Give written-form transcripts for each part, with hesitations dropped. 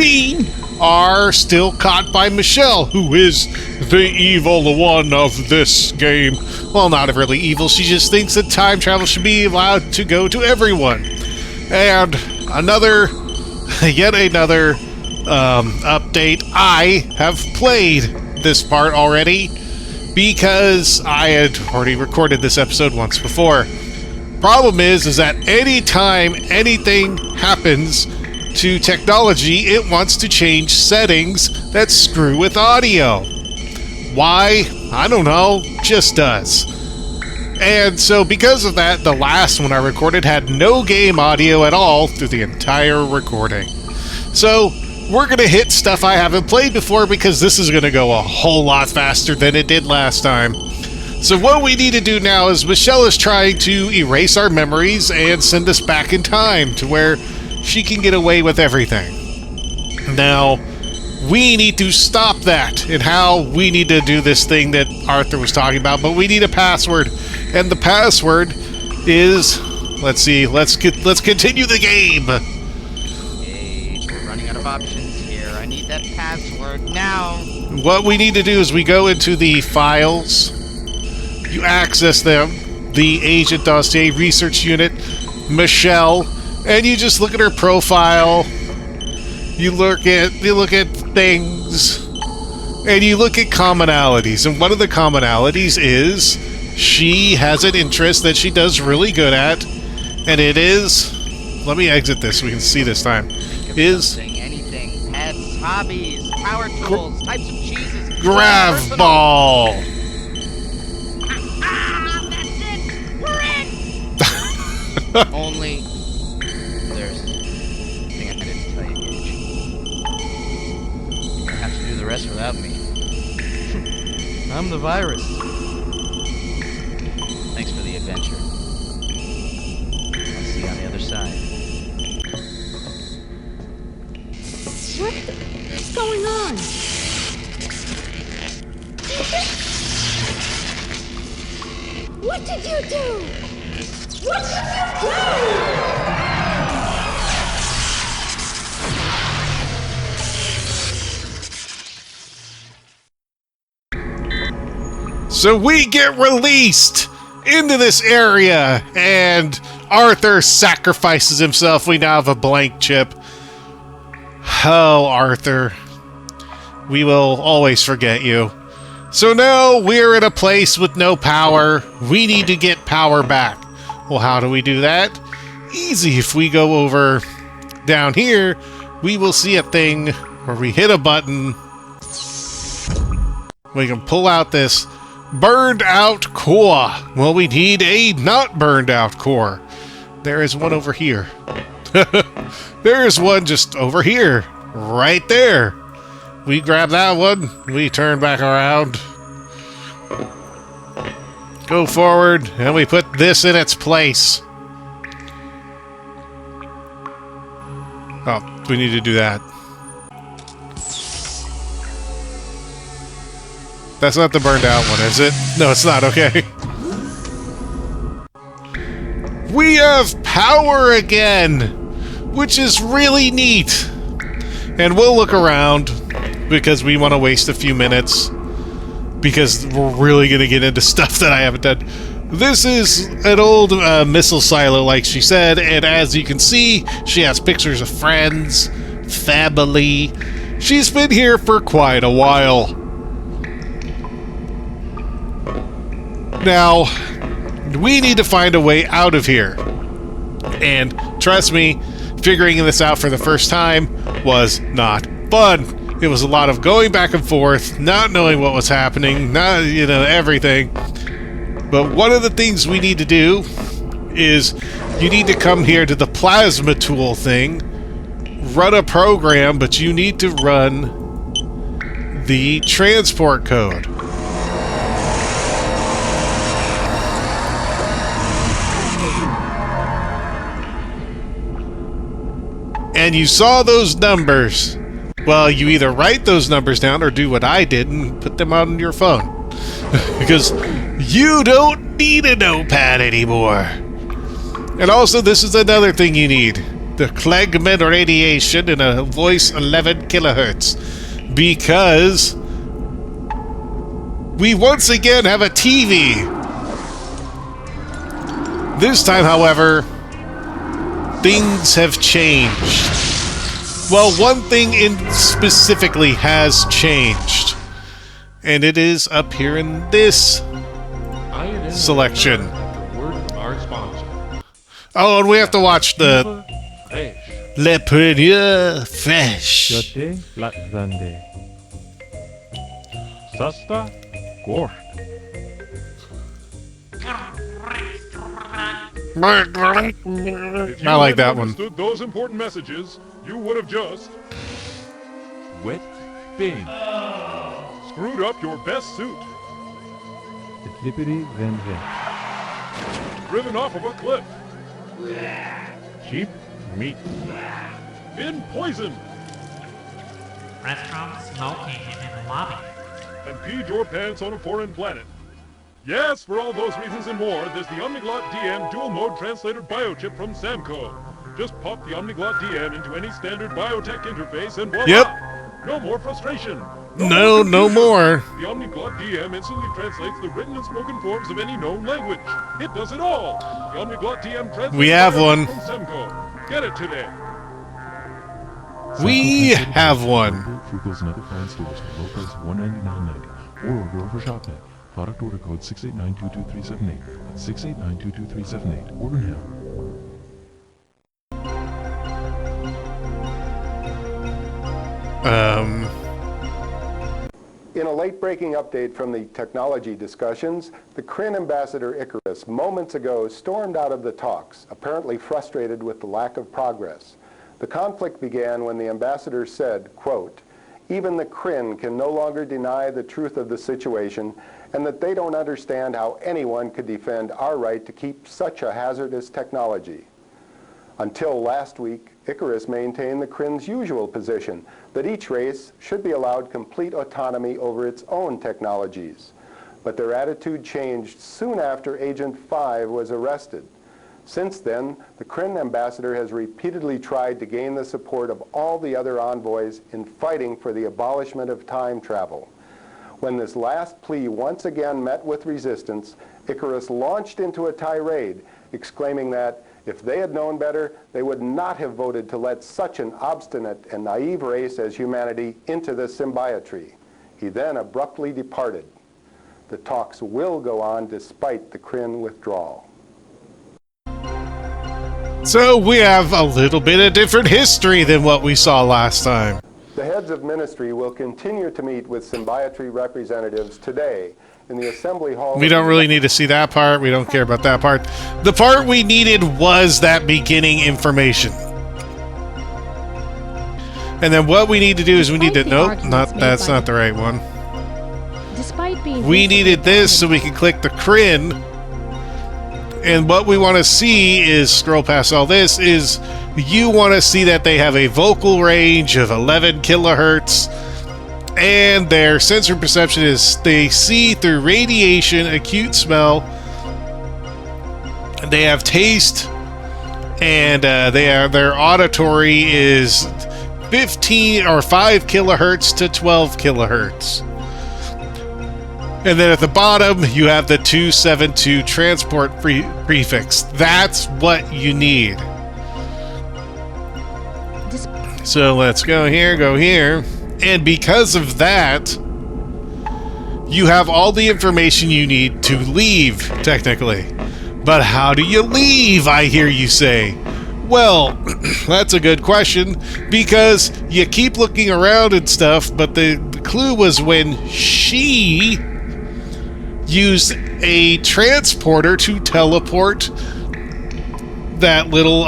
we are still caught by Michelle, who is the evil one of this game. Well, not really evil. She just thinks that time travel should be allowed to go to everyone. And yet another update. I have played this part already because I had already recorded this episode once before. Problem is that anytime anything happens to technology, it wants to change settings that screw with audio. Why? I don't know. Just does. And so because of that, the last one I recorded had no game audio at all through the entire recording. So we're going to hit stuff I haven't played before because this is going to go a whole lot faster than it did last time. So what we need to do now is Michelle is trying to erase our memories and send us back in time to where she can get away with everything. Now, we need to stop that, and how we need to do this thing that Arthur was talking about, but we need a password. And the password is, let's continue the game. Hey, we're running out of options here. I need that password now. What we need to do is we go into the files, you access them, the Agent Dossier Research Unit, Michelle, and you just look at her profile, you look at things, and you look at commonalities. And one of the commonalities is she has an interest that she does really good at, and it is, let me exit this so we can see this time, is anything, pets, hobbies, power tools, types of cheeses, Grav Ball. That's it! We're in! Only there's a thing I didn't tell you, Gage. You're gonna have to do the rest without me. I'm the virus. Thanks for the adventure. I'll see you on the other side. What's going on? What did you do? What did you do? So we get released into this area, and Arthur sacrifices himself. We now have a blank chip. Oh, Arthur. We will always forget you. So now we're in a place with no power. We need to get power back. Well, how do we do that? Easy. If we go over down here, we will see a thing where we hit a button. We can pull out this burned out core. Well, we need a not burned out core. There is one over here. There is one just over here. Right there. We grab that one. We turn back around. Go forward. And we put this in its place. Oh, we need to do that. That's not the burned out one, is it? No, it's not. Okay. We have power again, which is really neat. And we'll look around because we want to waste a few minutes because we're really going to get into stuff that I haven't done. This is an old missile silo, like she said, and as you can see, she has pictures of friends, family. She's been here for quite a while. Now, we need to find a way out of here. And trust me, figuring this out for the first time was not fun. It was a lot of going back and forth, not knowing what was happening, not, everything. But one of the things we need to do is you need to come here to the plasma tool thing, run a program, but you need to run the transport code. And you saw those numbers. Well, you either write those numbers down or do what I did and put them on your phone. Because you don't need a notepad anymore. And also, this is another thing you need. the Klegman radiation in a voice 11 kilohertz. Because we once again have a TV. This time, however, things have changed. Well, one thing specifically has changed. And it is up here in this selection. Oh, and we have to watch the Le Premier Fresh. I like that one. Understood those important messages, you would have just Wet Bing. screwed up your best suit, Flippity Van driven off of a cliff, Cheap meat. been poisoned, Restaurants located in the lobby. and peed your pants on a foreign planet. Yes, for all those reasons and more, there's the Omniglot DM dual-mode translator biochip from Samco. Just pop the Omniglot DM into any standard biotech interface and voila! Yep. No more frustration. No more. The Omniglot DM instantly translates the written and spoken forms of any known language. It does it all. The Omniglot DM translates We have one. from Semco. Get it today. We have one. Frugal's and other fine stores for low price of $199.90. Or order over ShopNet. Product order code 689-22378. That's 689-22378. Order now. In a late-breaking update from the technology discussions, the Kryn ambassador Icarus moments ago stormed out of the talks, apparently frustrated with the lack of progress. The conflict began when the ambassador said, quote, "Even the Kryn can no longer deny the truth of the situation and that they don't understand how anyone could defend our right to keep such a hazardous technology." Until last week, Icarus maintained the Kryn's usual position, that each race should be allowed complete autonomy over its own technologies. But their attitude changed soon after Agent 5 was arrested. Since then, the Kryn ambassador has repeatedly tried to gain the support of all the other envoys in fighting for the abolishment of time travel. When this last plea once again met with resistance, Icarus launched into a tirade, exclaiming that if they had known better, they would not have voted to let such an obstinate and naive race as humanity into the symbiotry. He then abruptly departed. The talks will go on despite the Kryn withdrawal. So we have a little bit of different history than what we saw last time. The heads of ministry will continue to meet with symbiotry representatives today in the assembly hall. We don't really need to see that part. We don't care about that part. The part we needed was that beginning information. And then what we need to do is we need to... Nope, that's not the right one. Despite being We needed this so we could click the Kryn. And what we want to see is, scroll past all this, is you want to see that they have a vocal range of 11 kilohertz. And their sensory perception is they see through radiation, acute smell. They have taste. And their auditory is 15 or 5 kilohertz to 12 kilohertz. And then at the bottom, you have the 272 transport prefix. That's what you need. So let's go here. And because of that, you have all the information you need to leave, technically. But how do you leave, I hear you say? Well, that's a good question, because you keep looking around and stuff, but the clue was when she used a transporter to teleport that little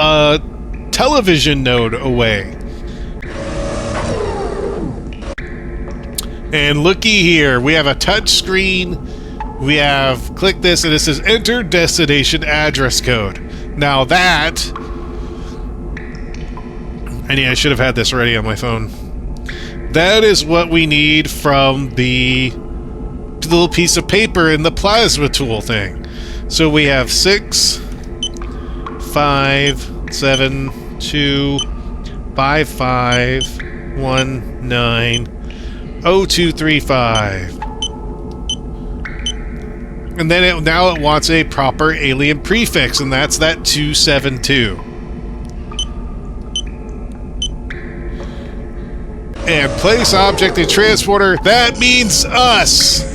television node away. And looky here, we have a touch screen. We have click this, and it says enter destination address code. Now that, I should have had this ready on my phone. That is what we need from the little piece of paper in the plasma tool thing. So we have 6, 5, 7, 255190235. And then now it wants a proper alien prefix, and that's that 272. And place object in transporter, that means us!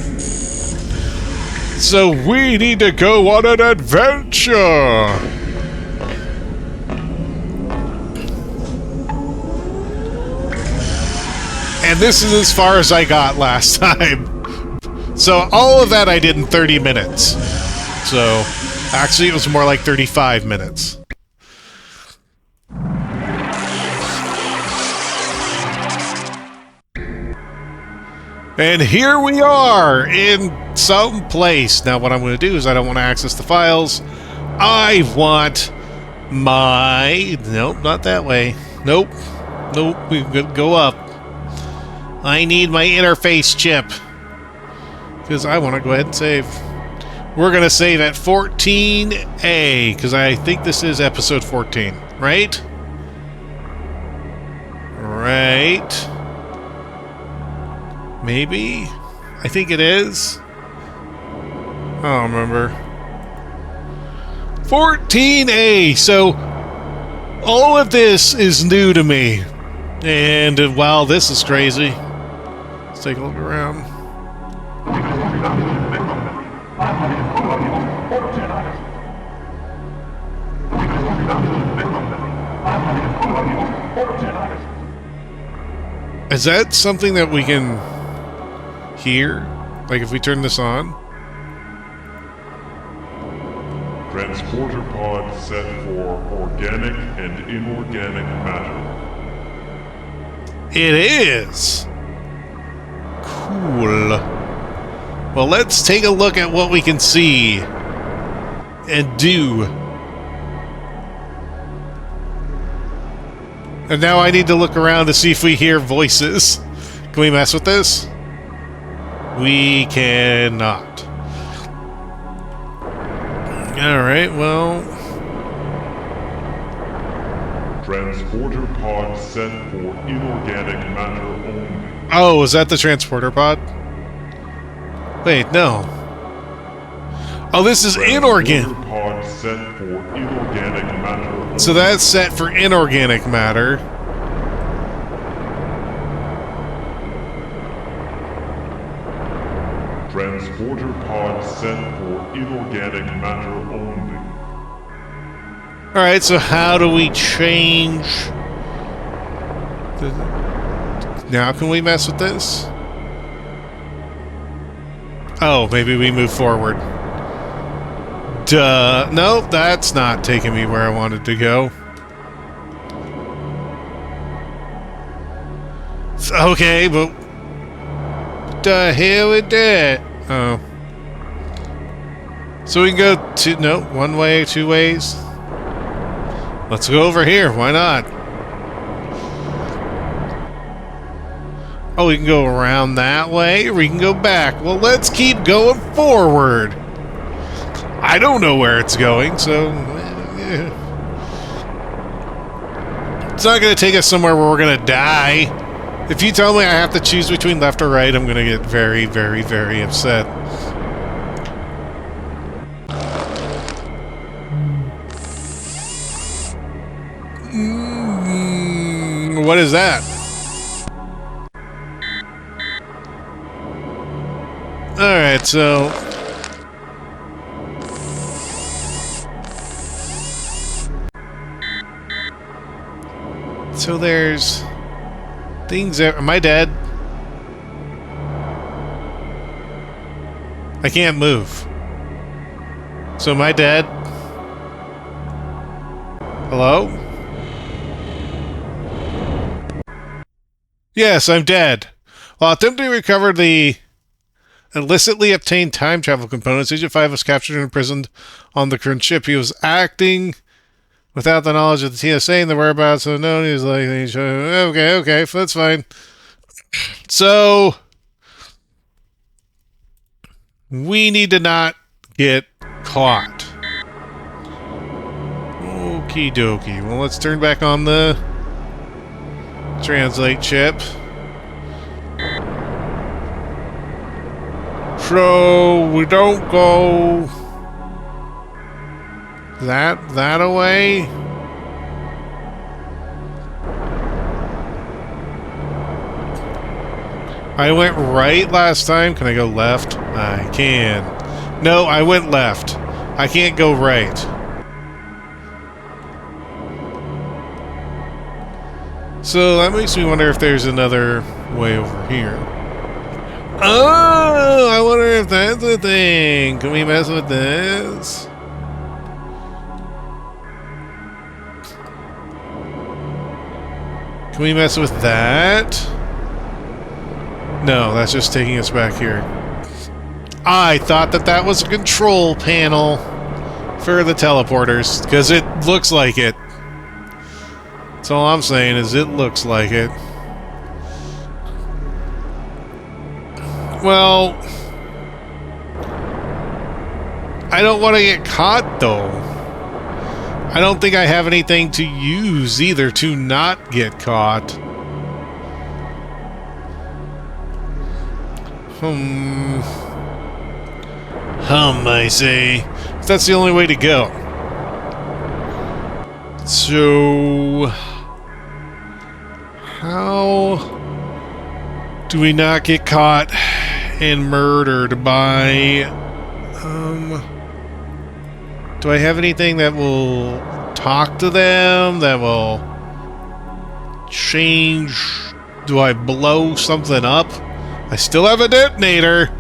So we need to go on an adventure! And this is as far as I got last time. So all of that I did in 30 minutes. So actually it was more like 35 minutes. And here we are in some place. Now what I'm going to do is I don't want to access the files. I want my... Nope, not that way. Nope. Nope, we could go up. I need my interface chip. Because I want to go ahead and save. We're going to save at 14A. Because I think this is episode 14. Right? Right. Maybe? I think it is. I don't remember. 14A! So, all of this is new to me. And, wow, this is crazy. Let's take a look around. Is that something that we can hear? Like if we turn this on? Transporter pod set for organic and inorganic matter. It is! Cool. Well, let's take a look at what we can see and do. And now I need to look around to see if we hear voices. Can we mess with this? We cannot. Alright, well... Transporter pod set for inorganic matter only. Oh, is that the transporter pod? Wait, no. Oh, this is inorganic. Pod set for inorganic matter only. So that's set for inorganic matter. Transporter pod set for inorganic matter only. Alright, so how do we change... Now can we mess with this? Oh, maybe we move forward. Duh. Nope, that's not taking me where I wanted to go. Okay, but... What the hell with that? Oh. So we can go to... No, one way, two ways. Let's go over here. Why not? Oh, we can go around that way, or we can go back. Well, let's keep going forward. I don't know where it's going, so... It's not going to take us somewhere where we're going to die. If you tell me I have to choose between left or right, I'm going to get very, very, very upset. What is that? Alright, so... So there's... things there. Am I dead? I can't move. So am I dead? Hello? Yes, I'm dead. While attempting to recover the illicitly obtained time travel components, Agent 5 was captured and imprisoned on the current ship. He was acting without the knowledge of the TSA and the whereabouts unknown. He was like, okay, that's fine. So, we need to not get caught. Okie Okie dokie. Well, let's turn back on the translate chip. So we don't go that away. I went right last time. Can I go left? I can. No, I went left. I can't go right. So that makes me wonder if there's another way over here. Oh, I wonder if that's a thing. Can we mess with this? Can we mess with that? No, that's just taking us back here. I thought that that was a control panel for the teleporters, because it looks like it. That's all I'm saying is it looks like it. Well, I don't want to get caught, though. I don't think I have anything to use either to not get caught. I say. That's the only way to go. So, how do we not get caught and murdered by, do I have anything that will talk to them, that will change? Do I blow something up? I still have a detonator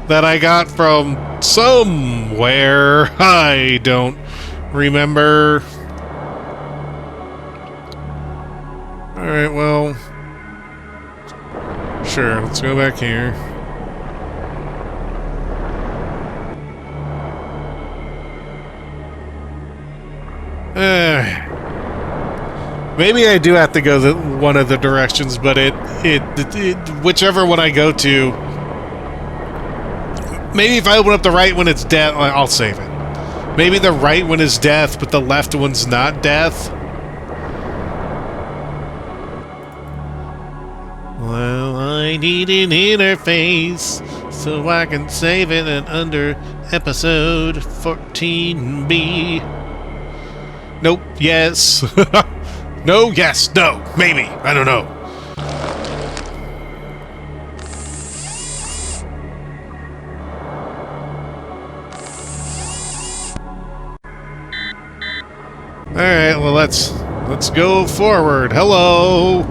that I got from somewhere. I don't remember. Alright, well, sure, let's go back here. Maybe I do have to go one of the directions, but whichever one I go to, maybe if I open up the right one, it's death. I'll save it. Maybe the right one is death, but the left one's not death. Well, I need an interface so I can save it in under episode 14B. Nope, yes. No, yes, no, maybe. I don't know. Alright, well let's go forward. Hello.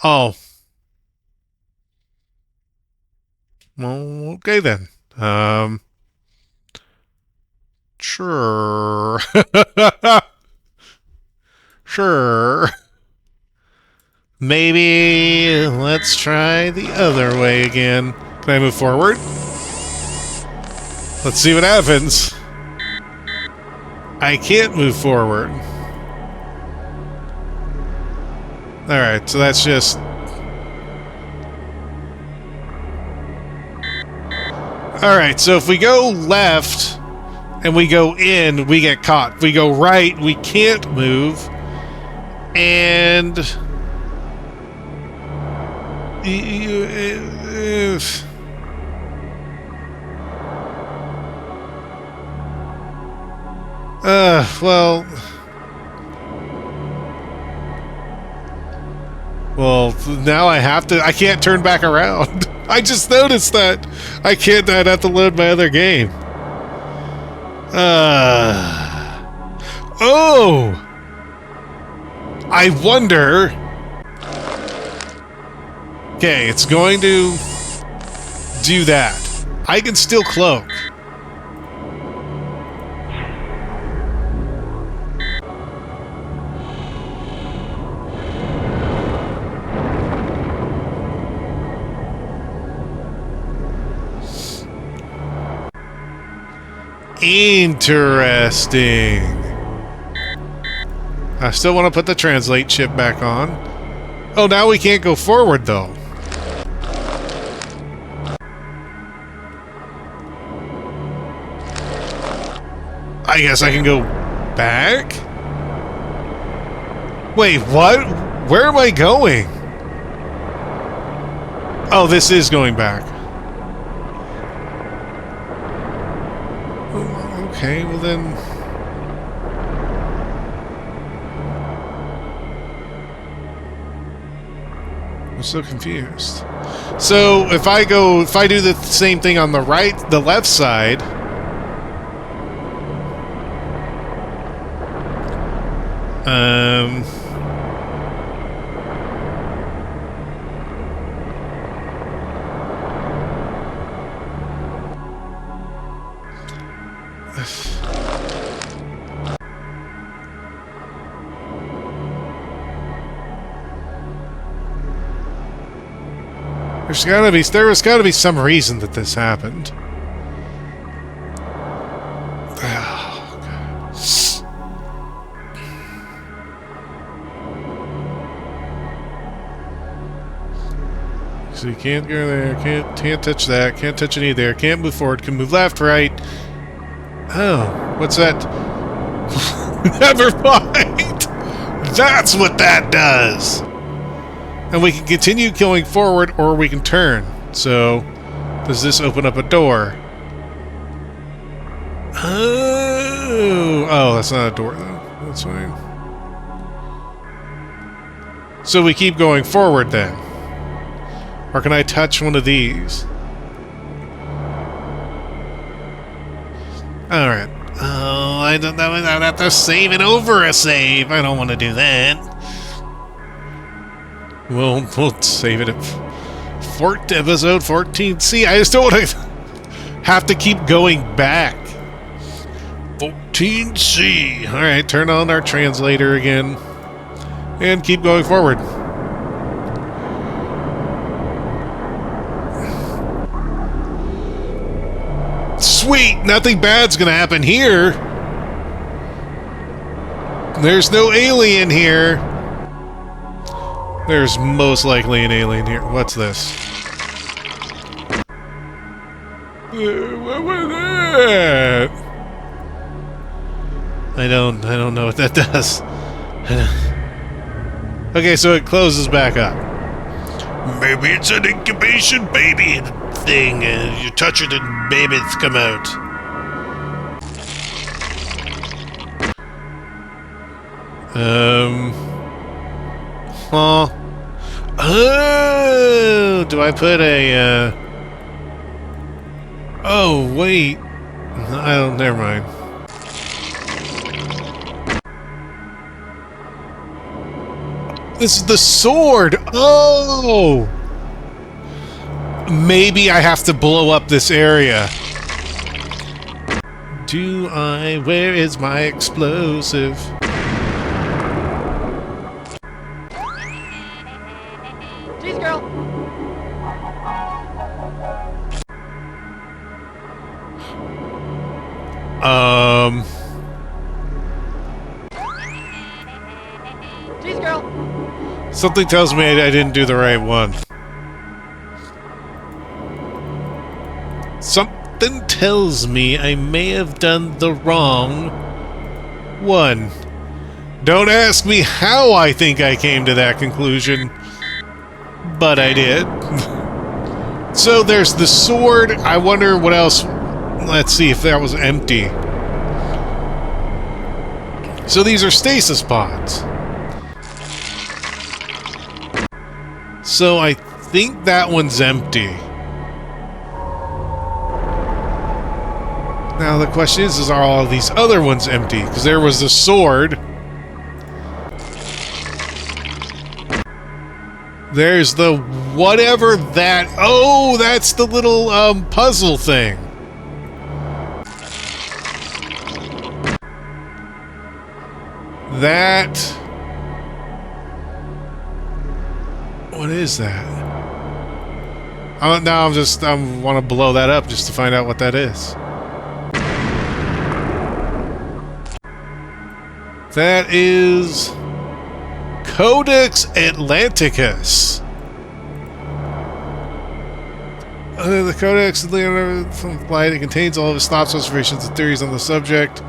Oh. Well, okay then. Sure. Sure. Maybe let's try the other way again. Can I move forward? Let's see what happens. I can't move forward. Alright, so that's just... Alright, so if we go left and we go in, we get caught. If we go right, we can't move. And... Well, now I have to... I can't turn back around. I just noticed that. I can't... I'd have to load my other game. Oh! I wonder... Okay, it's going to do that. I can still cloak. Interesting. I still want to put the translate chip back on. Oh, now we can't go forward, though. I guess I can go back? Wait, what? Where am I going? Oh, this is going back. Okay, well then... I'm so confused. So, if I do the same thing on the left side... there was gotta be some reason that this happened. Oh, God. So you can't go there, can't touch that, can't touch any there, can't move forward, can move left, right. Oh, what's that? Never mind! That's what that does! And we can continue going forward, or we can turn. So, does this open up a door? Oh, that's not a door, though. That's fine. So we keep going forward, then. Or can I touch one of these? Alright. Oh, I don't know. I'd have to save it over a save. I don't want to do that. We'll save it at episode 14. See, I just don't want to have to keep going back. 14C. Alright, turn on our translator again. And keep going forward. Sweet! Nothing bad's gonna happen here. There's no alien here. There's most likely an alien here. What's this? What was that? I don't know what that does. Okay, so it closes back up. Maybe it's an incubation baby thing. You touch it and babies come out. Huh. Oh, do I put a, Oh, wait. I don't, never mind. This is the sword! Oh! Maybe I have to blow up this area. Do I? Where is my explosive? Cheese girl! Cheese girl! Something tells me I didn't do the right one. Something tells me I may have done the wrong one. Don't ask me how I think I came to that conclusion, but I did. So there's the sword. I wonder what else. Let's see if that was empty. So these are stasis pods. So I think that one's empty. Now the question is are all of these other ones empty? Because there was the sword. There's the whatever that... Oh, that's the little puzzle thing. That... What is that? Now I want to blow that up just to find out what that is. That is Codex Atlanticus. The Codex Atlanticus from Flight. It contains all of his thoughts, observations, and theories on the subject.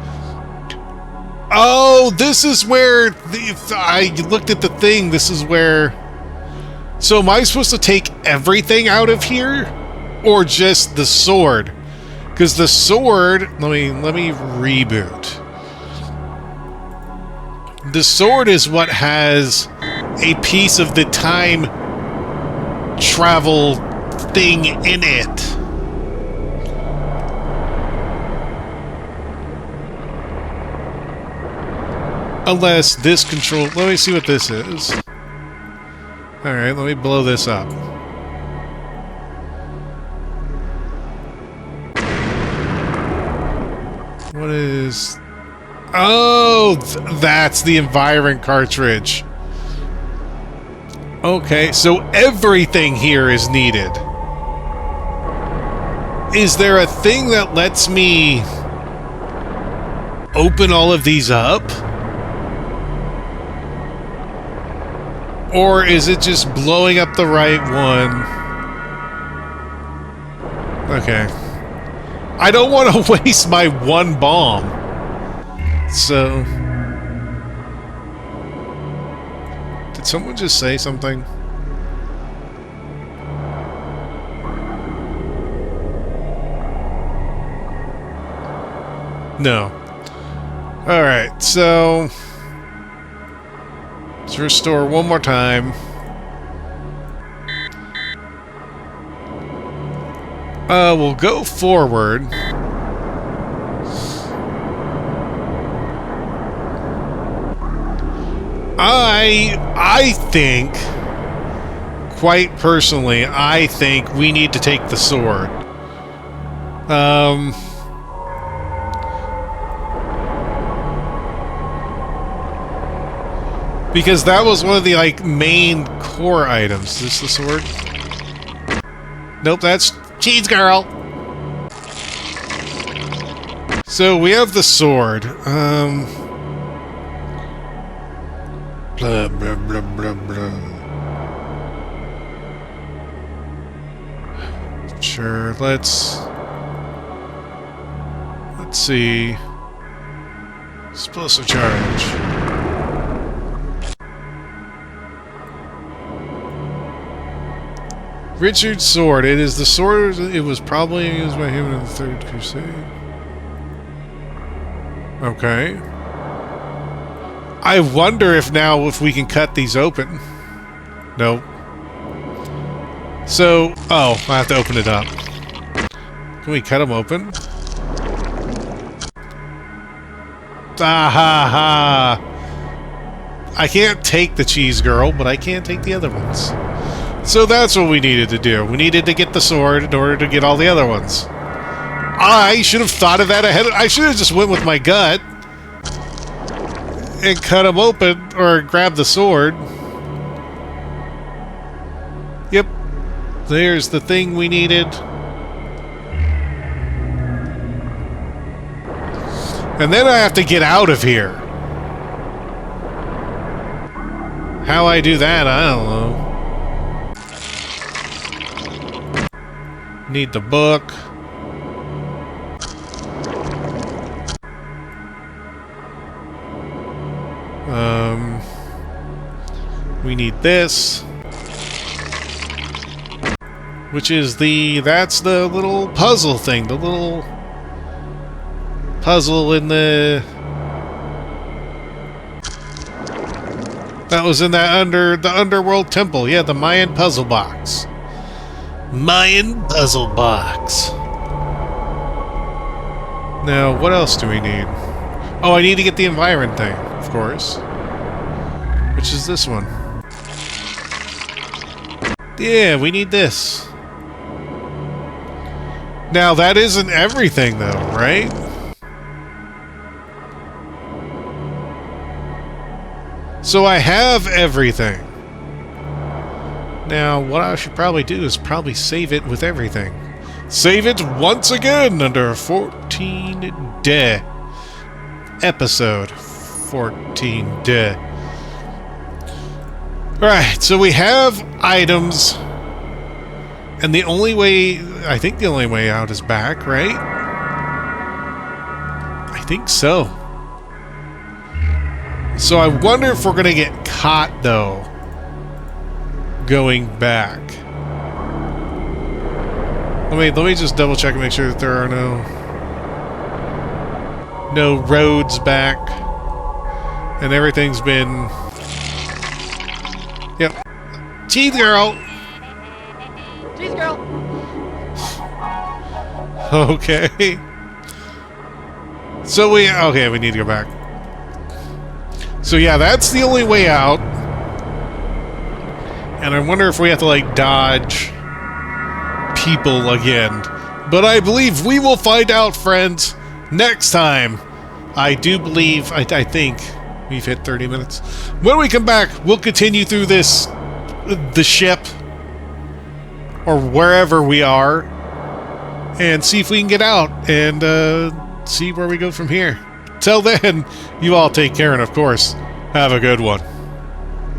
Oh, this is where I looked at the thing. This is where. So am I supposed to take everything out of here, or just the sword? Because the sword. Let me reboot. The sword is what has a piece of the time travel thing in it. Unless this control... Let me see what this is. Alright, let me blow this up. What is... Oh! That's the environment cartridge. Okay, so everything here is needed. Is there a thing that lets me open all of these up? Or is it just blowing up the right one? Okay. I don't want to waste my one bomb. So... Did someone just say something? No. Alright, so... Let's restore one more time. We'll go forward. I think, quite personally, I think we need to take the sword. Because that was one of the, like, main core items. Is this the sword? Nope, that's Cheese Girl! So, we have the sword. Blah, blah, blah, blah, blah. Sure, let's see. Explosive charge. Richard's sword. It is the sword. It was probably used by him in the Third Crusade. Okay. I wonder if now if we can cut these open. Nope. So, oh, I have to open it up. Can we cut them open? Ah ha ha! I can't take the cheese girl, but I can take the other ones. So that's what we needed to do. We needed to get the sword in order to get all the other ones. I should have thought of that ahead. I should have just went with my gut and cut them open, or grab the sword. Yep. There's the thing we needed. And then I have to get out of here. How I do that, I don't know. Need the book. We need this. Which is that's the little puzzle thing, the little puzzle in the... That was in that the underworld temple. Yeah, the Mayan puzzle box. Mayan puzzle box. Now, what else do we need? Oh, I need to get the environment thing, of course. Which is this one. Yeah, we need this. Now, that isn't everything, though, right? So I have everything. Now, what I should probably do is probably save it with everything. Save it once again under 14D. Episode 14D. Alright, so we have items. And the only way... I think the only way out is back, right? I think so. So I wonder if we're going to get caught, though, going back. Let me just double check and make sure that there are no roads back. And everything's been... Yep. Cheese girl! Cheese girl! Okay. So okay, we need to go back. So yeah, that's the only way out. And I wonder if we have to, like, dodge people again. But I believe we will find out, friends, next time. I do believe, I think we've hit 30 minutes. When we come back, we'll continue through this, the ship, or wherever we are, and see if we can get out, and see where we go from here. Till then, you all take care, and of course, have a good one.